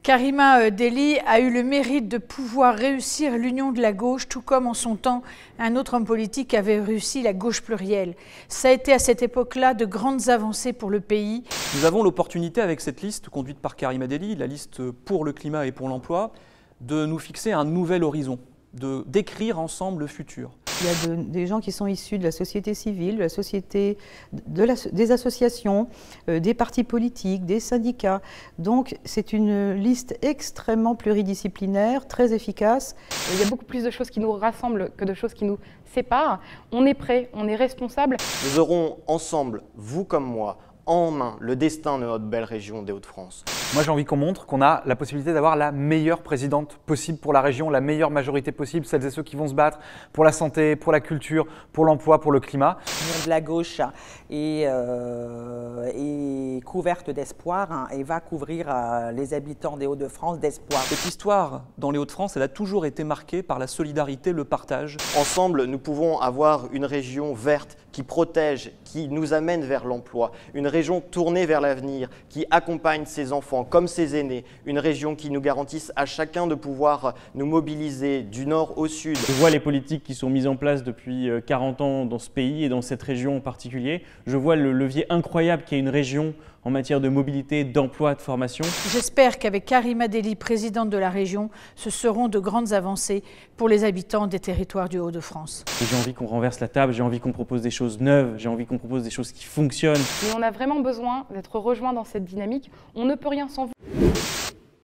Karima Delli a eu le mérite de pouvoir réussir l'union de la gauche, tout comme en son temps un autre homme politique avait réussi la gauche plurielle. Ça a été à cette époque-là de grandes avancées pour le pays. Nous avons l'opportunité avec cette liste conduite par Karima Delli, la liste pour le climat et pour l'emploi, de nous fixer un nouvel horizon, d'écrire ensemble le futur. Il y a des gens qui sont issus de la société civile, de la société, des associations, des partis politiques, des syndicats. Donc c'est une liste extrêmement pluridisciplinaire, très efficace. Il y a beaucoup plus de choses qui nous rassemblent que de choses qui nous séparent. On est prêt, on est responsable. Nous aurons ensemble, vous comme moi, en main le destin de notre belle région des Hauts-de-France. Moi j'ai envie qu'on montre qu'on a la possibilité d'avoir la meilleure présidente possible pour la région, la meilleure majorité possible, celles et ceux qui vont se battre pour la santé, pour la culture, pour l'emploi, pour le climat. L'union de la gauche est couverte d'espoir et va couvrir les habitants des Hauts-de-France d'espoir. Cette histoire dans les Hauts-de-France, elle a toujours été marquée par la solidarité, le partage. Ensemble, nous pouvons avoir une région verte qui protège, qui nous amène vers l'emploi, une région tournée vers l'avenir, qui accompagne ses enfants comme ses aînés, une région qui nous garantisse à chacun de pouvoir nous mobiliser du nord au sud. Je vois les politiques qui sont mises en place depuis 40 ans dans ce pays et dans cette région en particulier. Je vois le levier incroyable qu'est une région en matière de mobilité, d'emploi, de formation. J'espère qu'avec Karima Delli, présidente de la région, ce seront de grandes avancées pour les habitants des territoires du Hauts-de-France. J'ai envie qu'on renverse la table, j'ai envie qu'on propose des choses neuves, j'ai envie qu'on propose des choses qui fonctionnent. Mais on a vraiment besoin d'être rejoints dans cette dynamique. On ne peut rien sans vous.